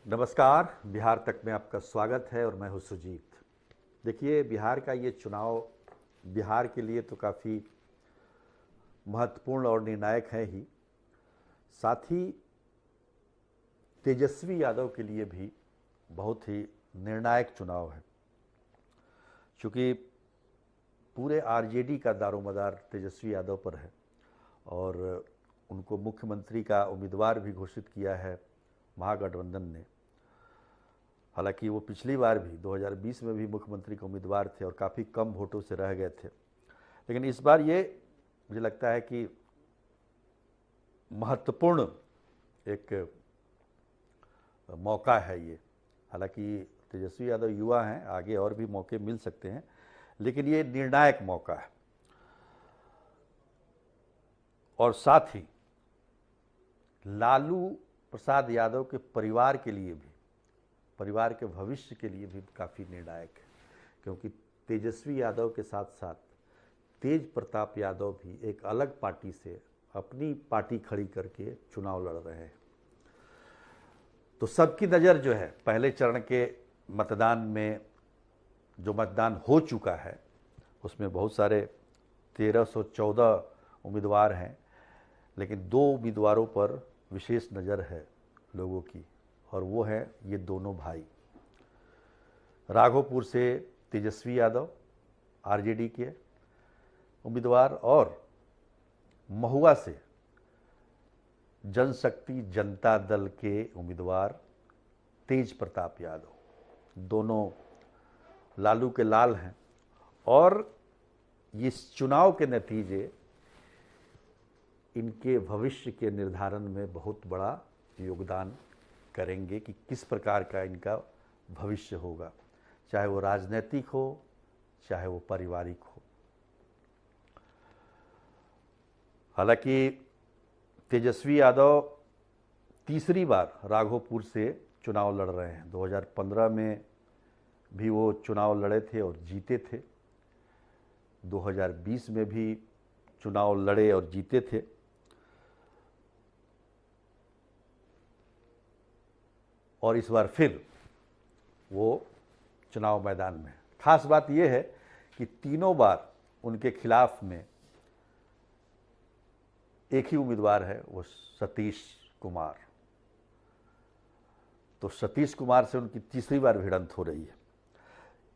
नमस्कार। बिहार तक में आपका स्वागत है और मैं हूं सुजीत। देखिए, बिहार का ये चुनाव बिहार के लिए तो काफ़ी महत्वपूर्ण और निर्णायक है ही, साथ ही तेजस्वी यादव के लिए भी बहुत ही निर्णायक चुनाव है, क्योंकि पूरे आरजेडी का दारोमदार तेजस्वी यादव पर है और उनको मुख्यमंत्री का उम्मीदवार भी घोषित किया है महागठबंधन ने। हालांकि वो पिछली बार भी 2020 में भी मुख्यमंत्री के उम्मीदवार थे और काफ़ी कम वोटों से रह गए थे, लेकिन इस बार ये मुझे लगता है कि महत्वपूर्ण एक मौका है ये। हालांकि तेजस्वी यादव युवा हैं, आगे और भी मौके मिल सकते हैं, लेकिन ये निर्णायक मौका है। और साथ ही लालू प्रसाद यादव के परिवार के लिए भी, परिवार के भविष्य के लिए भी काफ़ी निर्णायक है, क्योंकि तेजस्वी यादव के साथ साथ तेज प्रताप यादव भी एक अलग पार्टी से अपनी पार्टी खड़ी करके चुनाव लड़ रहे हैं। तो सबकी नज़र जो है पहले चरण के मतदान में, जो मतदान हो चुका है उसमें बहुत सारे 1314 उम्मीदवार हैं, लेकिन 2 उम्मीदवारों पर विशेष नज़र है लोगों की, और वो है ये दोनों भाई। राघोपुर से तेजस्वी यादव आरजेडी के उम्मीदवार और महुआ से जनशक्ति जनता दल के उम्मीदवार तेज प्रताप यादव। दोनों लालू के लाल हैं और इस चुनाव के नतीजे इनके भविष्य के निर्धारण में बहुत बड़ा योगदान करेंगे कि किस प्रकार का इनका भविष्य होगा, चाहे वो राजनीतिक हो चाहे वो पारिवारिक हो। हालांकि तेजस्वी यादव तीसरी बार राघोपुर से चुनाव लड़ रहे हैं। 2015 में भी वो चुनाव लड़े थे और जीते थे, 2020 में भी चुनाव लड़े और जीते थे। और इस बार फिर वो चुनाव मैदान में। खास बात यह है कि तीनों बार उनके खिलाफ में एक ही उम्मीदवार है, वो सतीश कुमार। तो सतीश कुमार से उनकी तीसरी बार भिड़ंत हो रही है।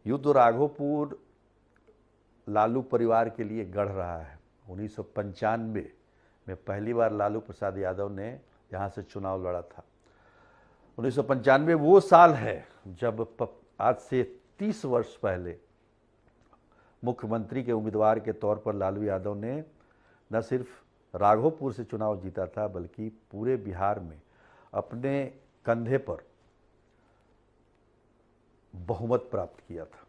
युद्ध राघोपुर लालू परिवार के लिए गढ़ रहा है। 1995 में पहली बार लालू प्रसाद यादव ने यहाँ से चुनाव लड़ा था। 1995 वो साल है जब आज से 30 वर्ष पहले मुख्यमंत्री के उम्मीदवार के तौर पर लालू यादव ने न सिर्फ राघोपुर से चुनाव जीता था, बल्कि पूरे बिहार में अपने कंधे पर बहुमत प्राप्त किया था।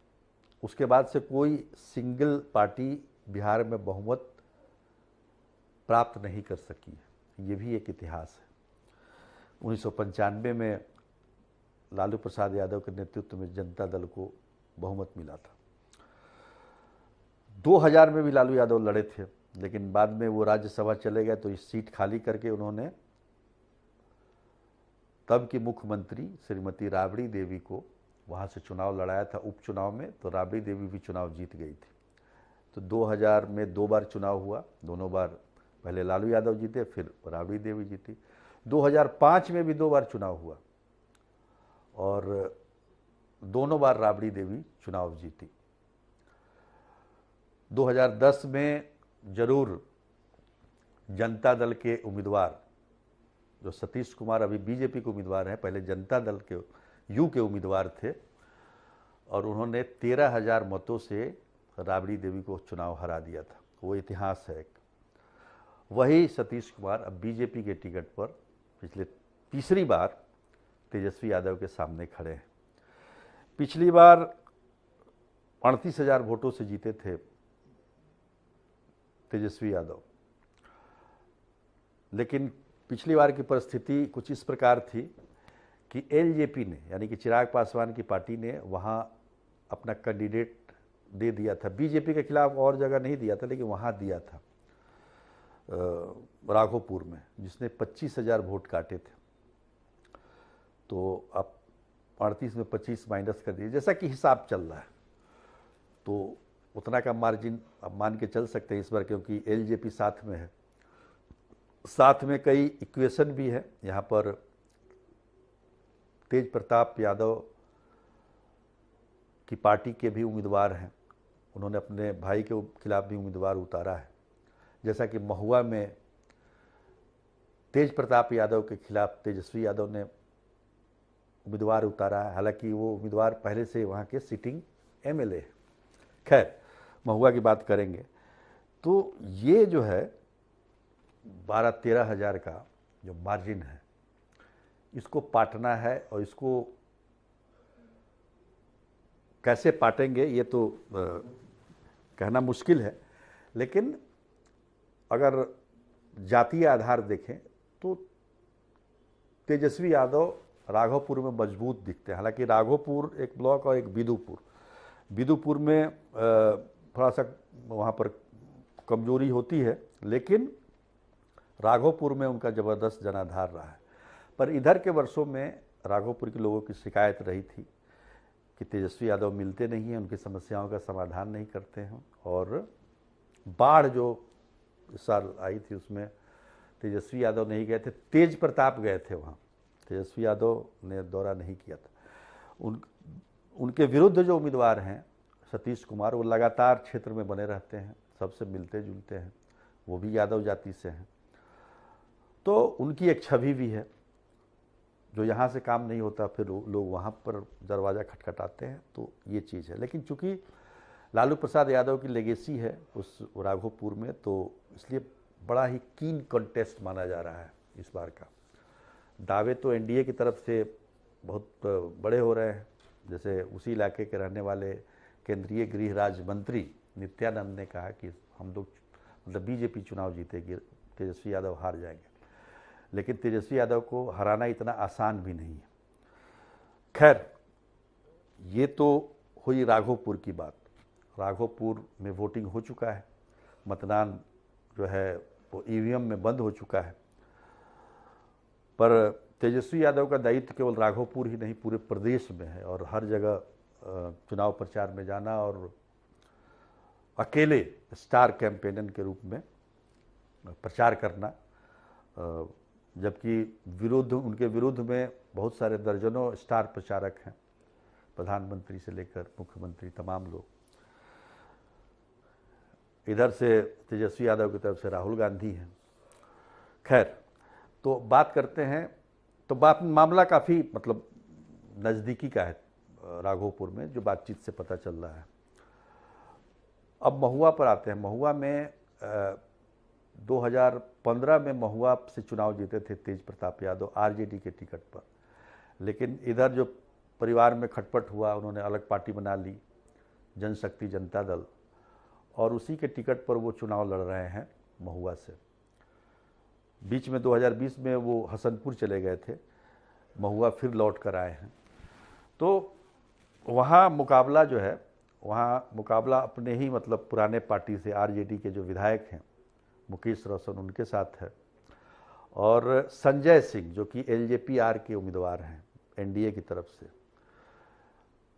उसके बाद से कोई सिंगल पार्टी बिहार में बहुमत प्राप्त नहीं कर सकी है। ये भी एक इतिहास है। 1995 में लालू प्रसाद यादव के नेतृत्व में जनता दल को बहुमत मिला था। 2000 में भी लालू यादव लड़े थे, लेकिन बाद में वो राज्यसभा चले गए, तो इस सीट खाली करके उन्होंने तब की मुख्यमंत्री श्रीमती राबड़ी देवी को वहाँ से चुनाव लड़ाया था उपचुनाव में। तो राबड़ी देवी भी चुनाव जीत गई थी। तो 2000 में 2 बार चुनाव हुआ, दोनों बार पहले लालू यादव जीते, फिर राबड़ी देवी जीती। 2005 में भी 2 बार चुनाव हुआ और दोनों बार राबड़ी देवी चुनाव जीती। 2010 में जरूर जनता दल के उम्मीदवार जो सतीश कुमार अभी बीजेपी के उम्मीदवार हैं, पहले जनता दल के यू के उम्मीदवार थे, और उन्होंने 13,000 मतों से राबड़ी देवी को चुनाव हरा दिया था। वो इतिहास है एक। वही सतीश कुमार अब बीजेपी के टिकट पर पिछले तीसरी बार तेजस्वी यादव के सामने खड़े हैं। पिछली बार 38,000 वोटों से जीते थे तेजस्वी यादव, लेकिन पिछली बार की परिस्थिति कुछ इस प्रकार थी कि एलजेपी ने, यानी कि चिराग पासवान की पार्टी ने वहाँ अपना कैंडिडेट दे दिया था। बीजेपी के खिलाफ और जगह नहीं दिया था, लेकिन वहाँ दिया था राघोपुर में, जिसने 25,000 वोट काटे थे। तो आप 38 में 25 माइनस कर दीजिए, जैसा कि हिसाब चल रहा है, तो उतना का मार्जिन आप मान के चल सकते हैं इस बार, क्योंकि एलजेपी साथ में है। साथ में कई इक्वेशन भी है यहाँ पर। तेज प्रताप यादव की पार्टी के भी उम्मीदवार हैं, उन्होंने अपने भाई के खिलाफ भी उम्मीदवार उतारा है। जैसा कि महुआ में तेज प्रताप यादव के खिलाफ तेजस्वी यादव ने उम्मीदवार उतारा है, हालांकि वो उम्मीदवार पहले से वहाँ के सिटिंग एमएलए है। खैर, महुआ की बात करेंगे तो ये जो है 12-13 हज़ार का जो मार्जिन है, इसको पाटना है, और इसको कैसे पाटेंगे ये तो कहना मुश्किल है। लेकिन अगर जातीय आधार देखें तो तेजस्वी यादव राघोपुर में मजबूत दिखते हैं। हालांकि राघोपुर एक ब्लॉक और एक विदुपुर में थोड़ा सा वहाँ पर कमजोरी होती है, लेकिन राघोपुर में उनका ज़बरदस्त जनाधार रहा है। पर इधर के वर्षों में राघोपुर के लोगों की शिकायत रही थी कि तेजस्वी यादव मिलते नहीं हैं, उनकी समस्याओं का समाधान नहीं करते हैं। और बाढ़ जो इस साल आई थी उसमें तेजस्वी यादव नहीं गए थे, तेज प्रताप गए थे वहाँ, तेजस्वी यादव ने दौरा नहीं किया था। उनके विरुद्ध जो उम्मीदवार हैं सतीश कुमार, वो लगातार क्षेत्र में बने रहते हैं, सबसे मिलते जुलते हैं, वो भी यादव जाति से हैं, तो उनकी एक छवि भी है। जो यहाँ से काम नहीं होता फिर लोग वहाँ पर दरवाज़ा खटखटाते हैं, तो ये चीज़ है। लेकिन चूँकि लालू प्रसाद यादव की लेगेसी है उस राघोपुर में, तो इसलिए बड़ा ही कीन कंटेस्ट माना जा रहा है इस बार का। दावे तो एनडीए की तरफ से बहुत बड़े हो रहे हैं, जैसे उसी इलाके के रहने वाले केंद्रीय गृह राज्य मंत्री नित्यानंद ने कहा कि हम लोग मतलब बीजेपी चुनाव जीतेगी, तेजस्वी यादव हार जाएंगे। लेकिन तेजस्वी यादव को हराना इतना आसान भी नहीं है। खैर, ये तो हुई राघोपुर की बात। राघोपुर में वोटिंग हो चुका है, मतदान जो है वो ईवीएम में बंद हो चुका है। पर तेजस्वी यादव का दायित्व केवल राघोपुर ही नहीं पूरे प्रदेश में है, और हर जगह चुनाव प्रचार में जाना और अकेले स्टार कैंपेनर के रूप में प्रचार करना, जबकि उनके विरुद्ध में बहुत सारे दर्जनों स्टार प्रचारक हैं, प्रधानमंत्री से लेकर मुख्यमंत्री तमाम लोग। इधर से तेजस्वी यादव की तरफ से राहुल गांधी हैं। खैर, तो बात करते हैं, तो मामला काफ़ी मतलब नज़दीकी का है राघोपुर में, जो बातचीत से पता चल रहा है। अब महुआ पर आते हैं। महुआ में 2015 में महुआ से चुनाव जीते थे तेज प्रताप यादव आरजेडी के टिकट पर, लेकिन इधर जो परिवार में खटपट हुआ, उन्होंने अलग पार्टी बना ली, जनशक्ति जनता दल, और उसी के टिकट पर वो चुनाव लड़ रहे हैं महुआ से। बीच में 2020 में वो हसनपुर चले गए थे, महुआ फिर लौट कर आए हैं। तो वहाँ मुकाबला जो है, वहाँ मुकाबला अपने ही मतलब पुराने पार्टी से आरजेडी के जो विधायक हैं मुकेश रोशन, उनके साथ है, और संजय सिंह जो कि एलजेपी-आर के उम्मीदवार हैं एनडीए की तरफ से।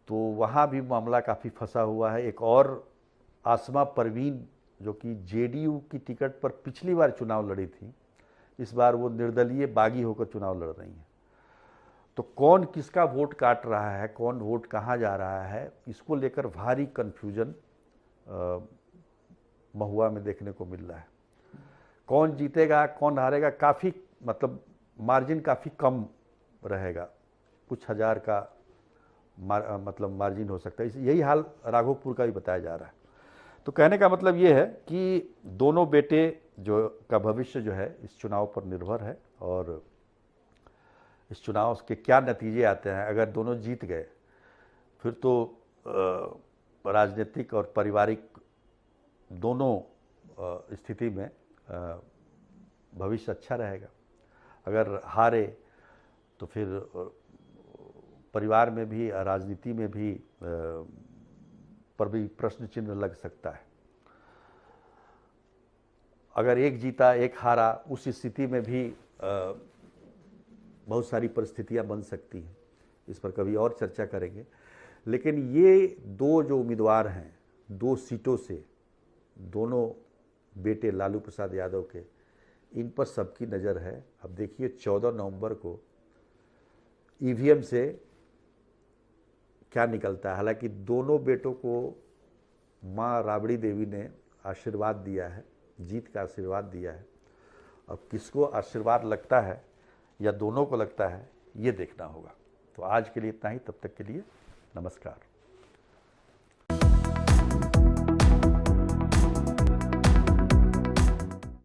तो वहाँ भी मामला काफ़ी फंसा हुआ है। एक और आसमा परवीन जो कि जेडीयू की टिकट पर पिछली बार चुनाव लड़ी थी, इस बार वो निर्दलीय बागी होकर चुनाव लड़ रही हैं। तो कौन किसका वोट काट रहा है, कौन वोट कहाँ जा रहा है, इसको लेकर भारी कन्फ्यूजन महुआ में देखने को मिल रहा है। कौन जीतेगा कौन हारेगा, काफ़ी मतलब मार्जिन काफ़ी कम रहेगा, कुछ हज़ार का मतलब मार्जिन हो सकता है। यही हाल राघोपुर का भी बताया जा रहा है। तो कहने का मतलब ये है कि दोनों बेटे जो का भविष्य जो है इस चुनाव पर निर्भर है, और इस चुनाव के क्या नतीजे आते हैं। अगर दोनों जीत गए फिर तो राजनीतिक और पारिवारिक दोनों स्थिति में भविष्य अच्छा रहेगा। अगर हारे तो फिर परिवार में भी, राजनीति में भी पर भी प्रश्न चिन्ह लग सकता है। अगर एक जीता एक हारा, उस स्थिति में भी बहुत सारी परिस्थितियां बन सकती हैं, इस पर कभी और चर्चा करेंगे। लेकिन ये दो जो उम्मीदवार हैं, 2 सीटों से, दोनों बेटे लालू प्रसाद यादव के, इन पर सबकी नज़र है। अब देखिए 14 नवंबर को ईवीएम से क्या निकलता है। हालांकि दोनों बेटों को माँ राबड़ी देवी ने आशीर्वाद दिया है, जीत का आशीर्वाद दिया है। अब किसको आशीर्वाद लगता है या दोनों को लगता है, ये देखना होगा। तो आज के लिए इतना ही, तब तक के लिए नमस्कार।